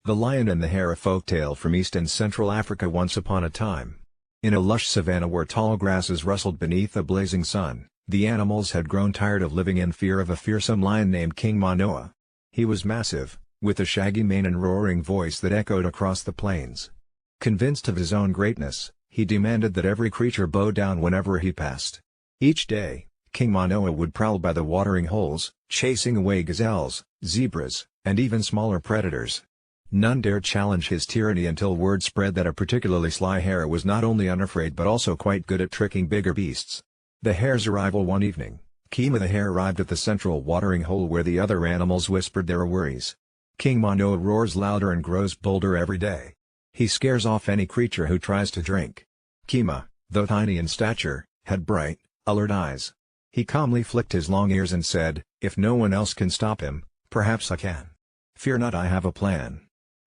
The Lion and the Hare, a folktale from East and Central Africa. Once upon a time, in a lush savanna where tall grasses rustled beneath a blazing sun, the animals had grown tired of living in fear of a fearsome lion named King Manoa. He was massive, with a shaggy mane and roaring voice that echoed across the plains. Convinced of his own greatness, he demanded that every creature bow down whenever he passed. Each day, King Manoa would prowl by the watering holes, chasing away gazelles, zebras, and even smaller predators. None dared challenge his tyranny until word spread that a particularly sly hare was not only unafraid but also quite good at tricking bigger beasts. The hare's arrival one evening, Kima the Hare arrived at the central watering hole where the other animals whispered their worries. King Manoa roars louder and grows bolder every day. He scares off any creature who tries to drink. Kima, though tiny in stature, had bright, alert eyes. He calmly flicked his long ears and said, "If no one else can stop him, perhaps I can. Fear not, I have a plan."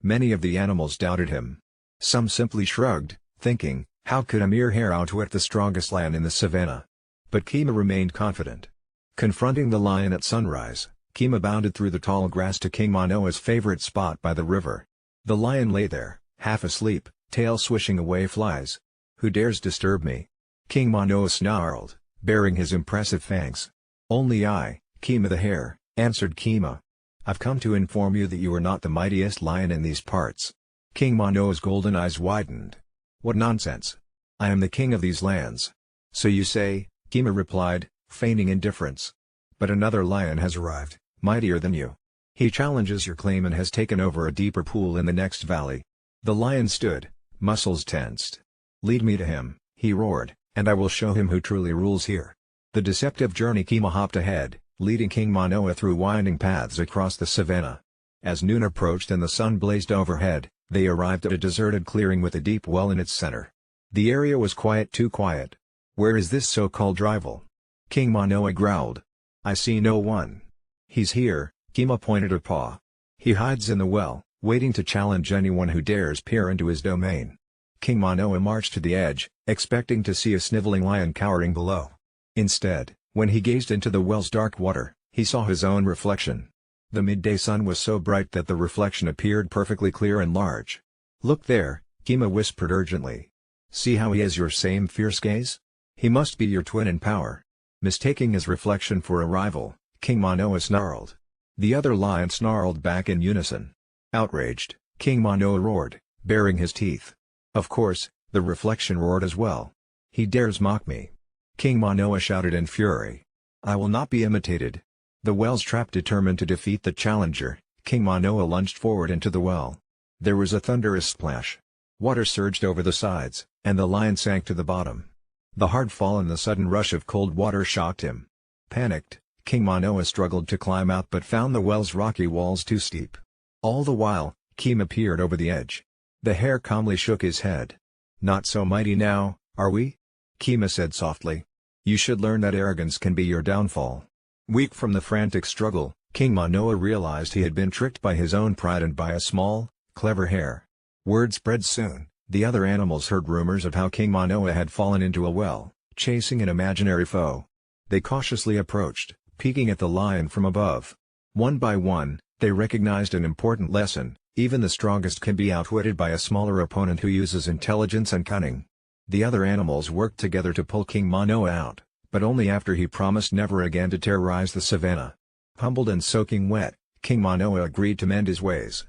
Many of the animals doubted him. Some simply shrugged, thinking, how could a mere hare outwit the strongest lion in the savannah? But Kima remained confident. Confronting the lion at sunrise, Kima bounded through the tall grass to King Manoa's favorite spot by the river. The lion lay there, half asleep, tail swishing away flies. "Who dares disturb me?" King Manoa snarled, baring his impressive fangs. "Only I, Kima the Hare," answered Kima. "I've come to inform you that you are not the mightiest lion in these parts." King Manoa's golden eyes widened. "What nonsense! I am the king of these lands." "So you say," Kima replied, feigning indifference. "But another lion has arrived, mightier than you. He challenges your claim and has taken over a deeper pool in the next valley." The lion stood, muscles tensed. "Lead me to him," he roared, "and I will show him who truly rules here." The deceptive journey. Kima hopped ahead, leading King Manoa through winding paths across the savannah. As noon approached and the sun blazed overhead, they arrived at a deserted clearing with a deep well in its center. The area was quiet, too quiet. "Where is this so-called rival?" King Manoa growled. "I see no one." "He's here," Kima pointed a paw. "He hides in the well, waiting to challenge anyone who dares peer into his domain." King Manoa marched to the edge, expecting to see a sniveling lion cowering below. Instead, when he gazed into the well's dark water, he saw his own reflection. The midday sun was so bright that the reflection appeared perfectly clear and large. "Look there," Kima whispered urgently. "See how he has your same fierce gaze? He must be your twin in power." Mistaking his reflection for a rival, King Manoa snarled. The other lion snarled back in unison. Outraged, King Manoa roared, baring his teeth. Of course, the reflection roared as well. "He dares mock me!" King Manoa shouted in fury. "I will not be imitated." The well's trap. Determined to defeat the challenger, King Manoa lunged forward into the well. There was a thunderous splash. Water surged over the sides, and the lion sank to the bottom. The hard fall and the sudden rush of cold water shocked him. Panicked, King Manoa struggled to climb out but found the well's rocky walls too steep. All the while, Kima peered over the edge. The hare calmly shook his head. "Not so mighty now, are we?" Kima said softly. "You should learn that arrogance can be your downfall." Weak from the frantic struggle, King Manoa realized he had been tricked by his own pride and by a small, clever hare. Word spread soon. The other animals heard rumors of how King Manoa had fallen into a well, chasing an imaginary foe. They cautiously approached, peeking at the lion from above. One by one, they recognized an important lesson: even the strongest can be outwitted by a smaller opponent who uses intelligence and cunning. The other animals worked together to pull King Manoa out, but only after he promised never again to terrorize the savannah. Humbled and soaking wet, King Manoa agreed to mend his ways.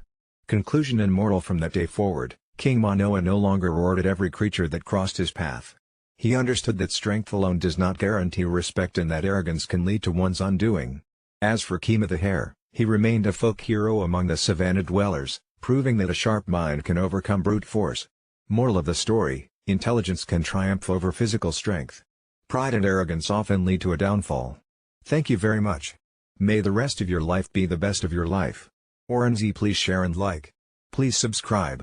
Conclusion and moral: from that day forward, King Manoa no longer roared at every creature that crossed his path. He understood that strength alone does not guarantee respect and that arrogance can lead to one's undoing. As for Kima the Hare, he remained a folk hero among the savannah dwellers, proving that a sharp mind can overcome brute force. Moral of the story: intelligence can triumph over physical strength. Pride and arrogance often lead to a downfall. Thank you very much. May the rest of your life be the best of your life. Oranzi, please share and like. Please subscribe.